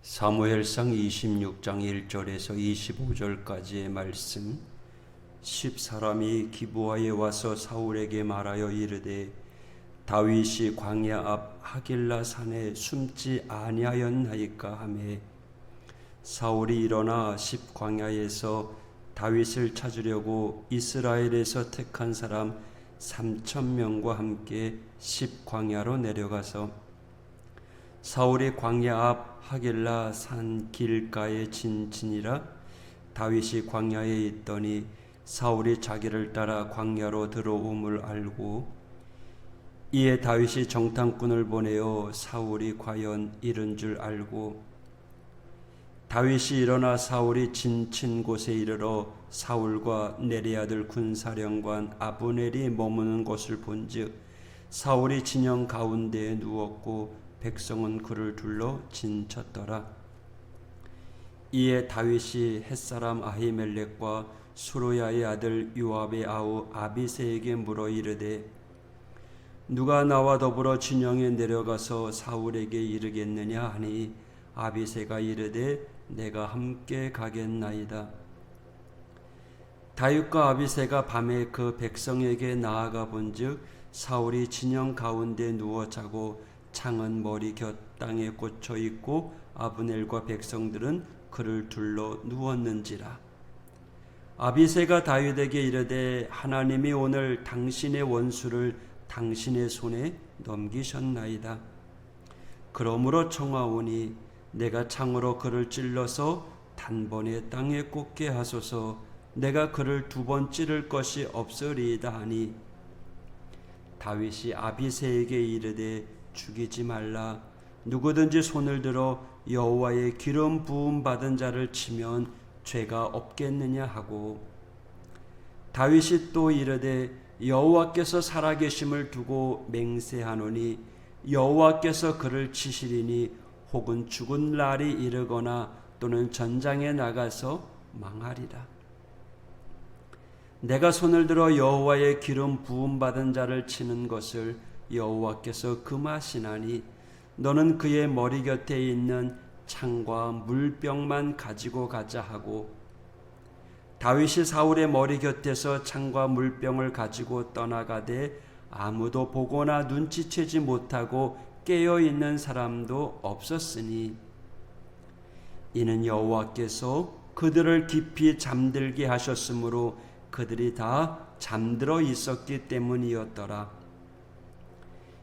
사무엘상 26장 1절에서 25절까지의 말씀. 10사람이 기브아에 와서 사울에게 말하여 이르되 다윗이 광야 앞 하길라 산에 숨지 아니하였나이까 하매 사울이 일어나 광야에서 다윗을 찾으려고 이스라엘에서 택한 사람 3,000명과 함께 광야로 내려가서 사울이 광야 앞 하길라 산 길가에 진치니라. 다윗이 광야에 있더니 사울이 자기를 따라 광야로 들어옴을 알고 이에 다윗이 정탐꾼을 보내어 사울이 과연 이른 줄 알고 다윗이 일어나 사울이 진친 곳에 이르러 사울과 내리 아들 군사령관 아브넬이 머무는 곳을 본즉 사울이 진영 가운데에 누웠고 백성은 그를 둘러 진쳤더라. 이에 다윗이 햇사람 아히멜렉과 수루야의 아들 요압의 아우 아비새에게 물어 이르되 누가 나와 더불어 진영에 내려가서 사울에게 이르겠느냐 하니 아비새가 이르되 내가 함께 가겠나이다. 다윗과 아비새가 밤에 그 백성에게 나아가 본즉 사울이 진영 가운데 누워 자고 창은 머리 곁 땅에 꽂혀 있고 아브넬과 백성들은 그를 둘러 누웠는지라. 아비새가 다윗에게 이르되 하나님이 오늘 당신의 원수를 당신의 손에 넘기셨나이다. 그러므로 청하오니 내가 창으로 그를 찔러서 단번에 땅에 꽂게 하소서. 내가 그를 2번 찌를 것이 없으리이다 하니 다윗이 아비새에게 이르되 죽이지 말라. 누구든지 손을 들어 여호와의 기름 부음 받은 자를 치면 죄가 없겠느냐 하고 다윗이 또 이르되 여호와께서 살아계심을 두고 맹세하노니 여호와께서 그를 치시리니 혹은 죽은 날이 이르거나 또는 전장에 나가서 망하리라. 내가 손을 들어 여호와의 기름 부음 받은 자를 치는 것을 여호와께서 금하시나니 너는 그의 머리 곁에 있는 창과 물병만 가지고 가자 하고 다윗이 사울의 머리 곁에서 창과 물병을 가지고 떠나가되 아무도 보거나 눈치채지 못하고 깨어있는 사람도 없었으니 이는 여호와께서 그들을 깊이 잠들게 하셨으므로 그들이 다 잠들어 있었기 때문이었더라.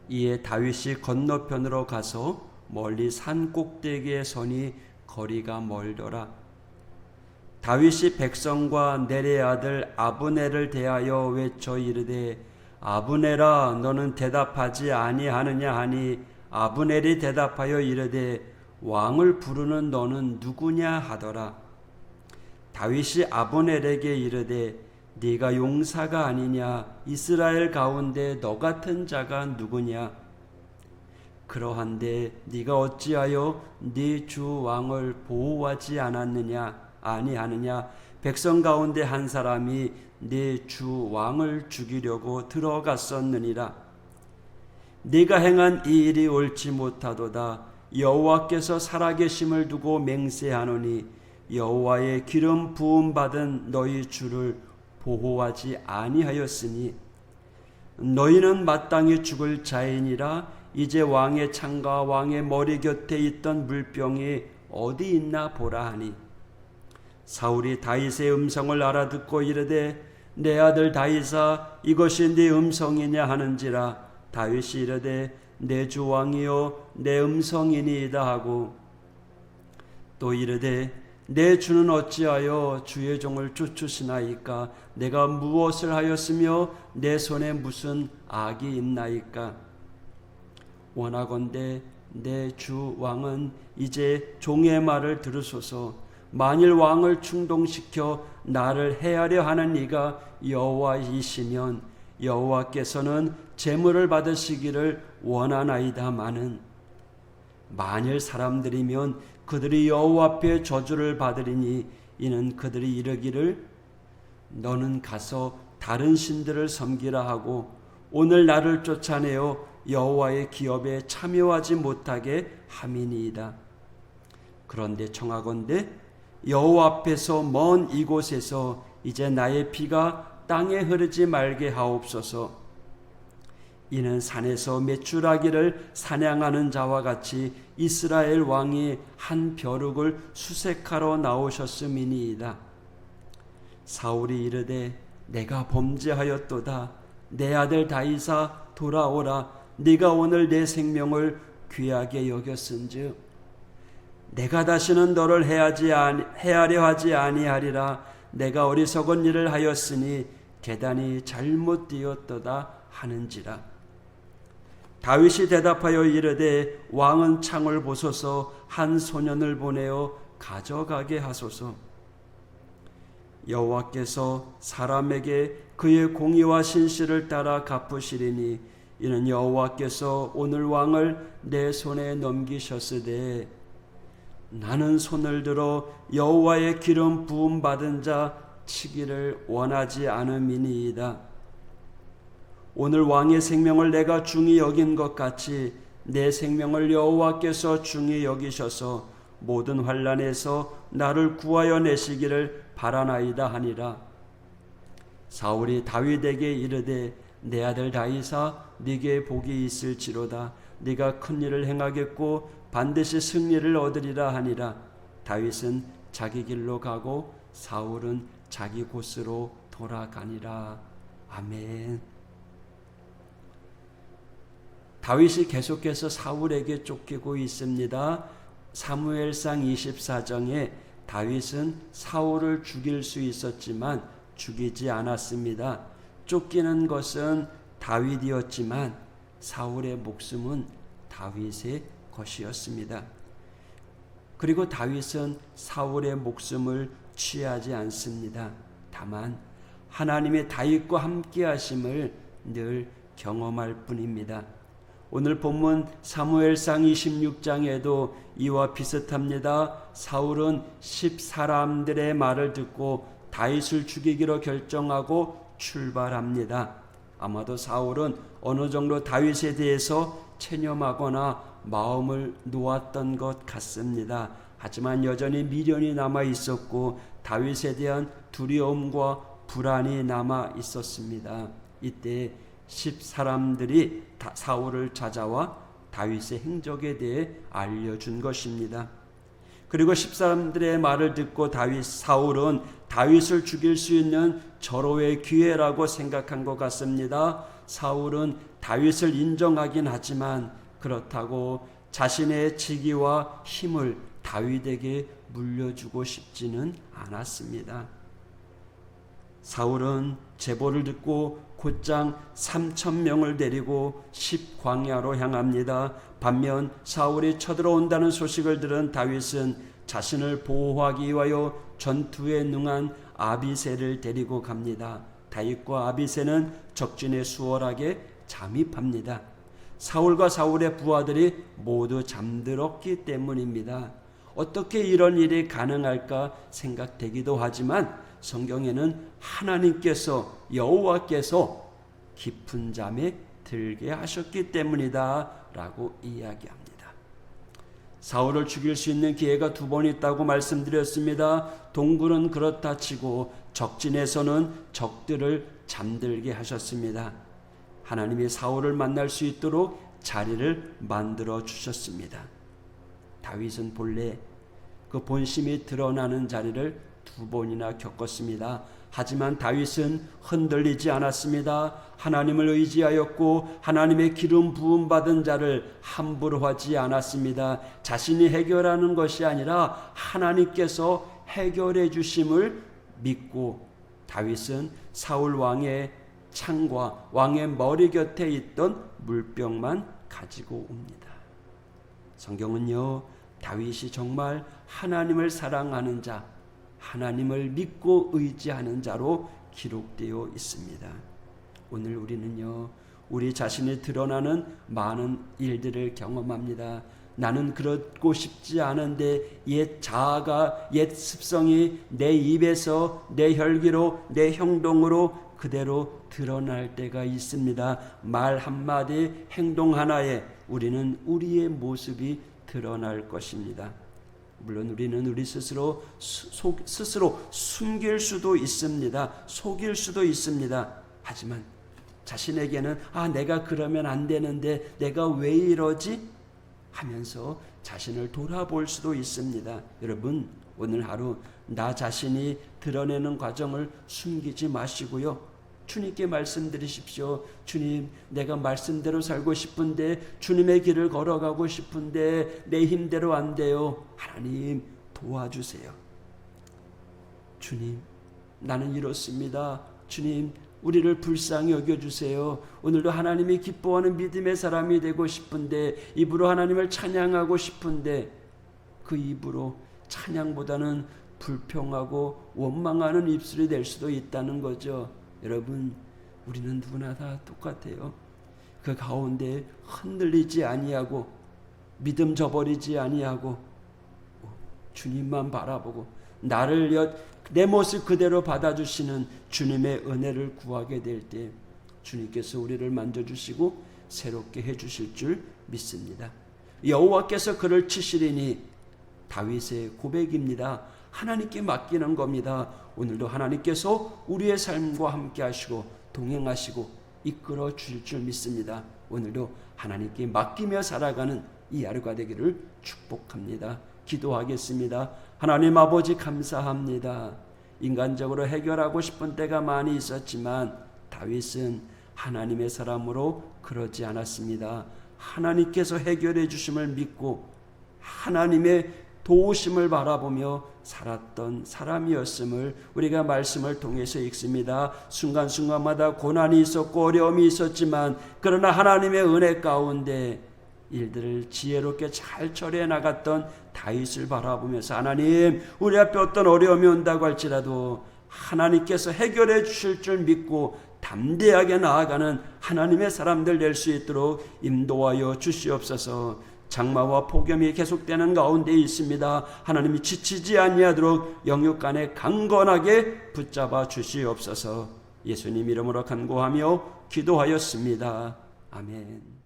이에 다윗이 건너편으로 가서 멀리 산 꼭대기에 서니 거리가 멀더라. 다윗이 백성과 넬의 아들 아브넬을 대하여 외쳐 이르되 아브넬아 너는 대답하지 아니하느냐 하니 아브넬이 대답하여 이르되 왕을 부르는 너는 누구냐 하더라. 다윗이 아브넬에게 이르되 네가 용사가 아니냐? 이스라엘 가운데 너 같은 자가 누구냐? 그러한데 네가 어찌하여 네 주 왕을 보호하지 아니하느냐? 백성 가운데 한 사람이 네 주 왕을 죽이려고 들어갔었느니라. 네가 행한 이 일이 옳지 못하도다. 여호와께서 살아계심을 두고 맹세하노니 여호와의 기름 부음 받은 너희 주를 보호하지 아니하였으니 너희는 마땅히 죽을 자이니라. 이제 왕의 창과 왕의 머리 곁에 있던 물병이 어디 있나 보라 하니 사울이 다윗의 음성을 알아듣고 이르되 내 아들 다윗아 이것이 네 음성이냐 하는지라. 다윗이 이르되 내 주 왕이여 내 음성이니이다 하고 또 이르되 내 주는 어찌하여 주의 종을 쫓으시나이까? 내가 무엇을 하였으며 내 손에 무슨 악이 있나이까? 원하건대 내 주 왕은 이제 종의 말을 들으소서. 만일 왕을 충동시켜 나를 해하려 하는 이가 여호와이시면 여호와께서는 제물을 받으시기를 원하나이다마는 만일 사람들이면 그들이 여호와 앞에 저주를 받으리니 이는 그들이 이르기를 너는 가서 다른 신들을 섬기라 하고 오늘 나를 쫓아내어 여호와의 기업에 참여하지 못하게 함이니이다. 그런데 청하건대 여호와 앞에서 먼 이곳에서 이제 나의 피가 땅에 흐르지 말게 하옵소서. 이는 산에서 메추라기를 사냥하는 자와 같이 이스라엘 왕이 한 벼룩을 수색하러 나오셨음이니이다. 사울이 이르되 내가 범죄하였도다. 내 아들 다윗아 돌아오라. 네가 오늘 내 생명을 귀하게 여겼은즉 내가 다시는 너를 해하려 하지 아니하리라. 내가 어리석은 일을 하였으니 대단히 잘못되었도다 하는지라. 다윗이 대답하여 이르되 왕은 창을 보소서. 한 소년을 보내어 가져가게 하소서. 여호와께서 사람에게 그의 공의와 신실을 따라 갚으시리니 이는 여호와께서 오늘 왕을 내 손에 넘기셨으되 나는 손을 들어 여호와의 기름 부음 받은 자 치기를 원하지 않음이니이다. 오늘 왕의 생명을 내가 중히 여긴 것 같이 내 생명을 여호와께서 중히 여기셔서 모든 환난에서 나를 구하여 내시기를 바라나이다 하니라. 사울이 다윗에게 이르되 내 아들 다윗아 네게 복이 있을지로다. 네가 큰 일을 행하겠고 반드시 승리를 얻으리라 하니라. 다윗은 자기 길로 가고 사울은 자기 곳으로 돌아가니라. 아멘. 다윗이 계속해서 사울에게 쫓기고 있습니다. 사무엘상 24장에 다윗은 사울을 죽일 수 있었지만 죽이지 않았습니다. 쫓기는 것은 다윗이었지만 사울의 목숨은 다윗의 것이었습니다. 그리고 다윗은 사울의 목숨을 취하지 않습니다. 다만 하나님의 다윗과 함께 하심을 늘 경험할 뿐입니다. 오늘 본문 사무엘상 26장에도 이와 비슷합니다. 사울은 10사람들의 말을 듣고 다윗을 죽이기로 결정하고 출발합니다. 아마도 사울은 어느 정도 다윗에 대해서 체념하거나 마음을 놓았던 것 같습니다. 하지만 여전히 미련이 남아 있었고 다윗에 대한 두려움과 불안이 남아 있었습니다. 이때 10사람들이 사울을 찾아와 다윗의 행적에 대해 알려준 것입니다. 그리고 10사람들의 말을 듣고 사울은 다윗을 죽일 수 있는 절호의 기회라고 생각한 것 같습니다. 사울은 다윗을 인정하긴 하지만 그렇다고 자신의 직위와 힘을 다윗에게 물려주고 싶지는 않았습니다. 사울은 제보를 듣고 곧장 3,000명을 데리고 10광야로 향합니다. 반면 사울이 쳐들어온다는 소식을 들은 다윗은 자신을 보호하기 위하여 전투에 능한 아비새를 데리고 갑니다. 다윗과 아비새는 적진에 수월하게 잠입합니다. 사울과 사울의 부하들이 모두 잠들었기 때문입니다. 어떻게 이런 일이 가능할까 생각되기도 하지만 성경에는 하나님께서 여호와께서 깊은 잠에 들게 하셨기 때문이다 라고 이야기합니다. 사울을 죽일 수 있는 기회가 2번 있다고 말씀드렸습니다. 동굴은 그렇다 치고 적진에서는 적들을 잠들게 하셨습니다. 하나님이 사울을 만날 수 있도록 자리를 만들어 주셨습니다. 다윗은 본래 그 본심이 드러나는 자리를 2번이나 겪었습니다. 하지만 다윗은 흔들리지 않았습니다. 하나님을 의지하였고 하나님의 기름 부음 받은 자를 함부로 하지 않았습니다. 자신이 해결하는 것이 아니라 하나님께서 해결해 주심을 믿고 다윗은 사울 왕의 창과 왕의 머리 곁에 있던 물병만 가지고 옵니다. 성경은요, 다윗이 정말 하나님을 사랑하는 자, 하나님을 믿고 의지하는 자로 기록되어 있습니다. 오늘 우리는요, 우리 자신이 드러나는 많은 일들을 경험합니다. 나는 그러고 싶지 않은데 옛 자아가, 옛 습성이 내 입에서, 내 혈기로, 내 행동으로 그대로 드러날 때가 있습니다. 말 한마디, 행동 하나에 우리는 우리의 모습이 드러날 것입니다. 물론 우리는 우리 스스로 숨길 수도 있습니다. 속일 수도 있습니다. 하지만 자신에게는 내가 그러면 안 되는데 내가 왜 이러지? 하면서 자신을 돌아볼 수도 있습니다. 여러분, 오늘 하루 나 자신이 드러내는 과정을 숨기지 마시고요. 주님께 말씀드리십시오. 주님, 내가 말씀대로 살고 싶은데, 주님의 길을 걸어가고 싶은데 내 힘대로 안 돼요. 하나님 도와주세요. 주님, 나는 이렇습니다. 주님, 우리를 불쌍히 여겨주세요. 오늘도 하나님이 기뻐하는 믿음의 사람이 되고 싶은데, 입으로 하나님을 찬양하고 싶은데 그 입으로 찬양보다는 불평하고 원망하는 입술이 될 수도 있다는 거죠. 여러분, 우리는 누구나 다 똑같아요. 그 가운데 흔들리지 아니하고 믿음 저버리지 아니하고 주님만 바라보고 나를 내 모습 그대로 받아주시는 주님의 은혜를 구하게 될 때 주님께서 우리를 만져주시고 새롭게 해주실 줄 믿습니다. 여호와께서 그를 치시리니 다윗의 고백입니다. 하나님께 맡기는 겁니다. 오늘도 하나님께서 우리의 삶과 함께 하시고 동행하시고 이끌어 주실 줄 믿습니다. 오늘도 하나님께 맡기며 살아가는 이 하루가 되기를 축복합니다. 기도하겠습니다. 하나님 아버지, 감사합니다. 인간적으로 해결하고 싶은 때가 많이 있었지만 다윗은 하나님의 사람으로 그러지 않았습니다. 하나님께서 해결해 주심을 믿고 하나님의 도우심을 바라보며 살았던 사람이었음을 우리가 말씀을 통해서 읽습니다. 순간순간마다 고난이 있었고 어려움이 있었지만 그러나 하나님의 은혜 가운데 일들을 지혜롭게 잘 처리해 나갔던 다윗을 바라보면서 하나님, 우리 앞에 어떤 어려움이 온다고 할지라도 하나님께서 해결해 주실 줄 믿고 담대하게 나아가는 하나님의 사람들 될 수 있도록 인도하여 주시옵소서. 장마와 폭염이 계속되는 가운데 있습니다. 하나님이 지치지 아니하도록 영육간에 강건하게 붙잡아 주시옵소서. 예수님 이름으로 간구하며 기도하였습니다. 아멘.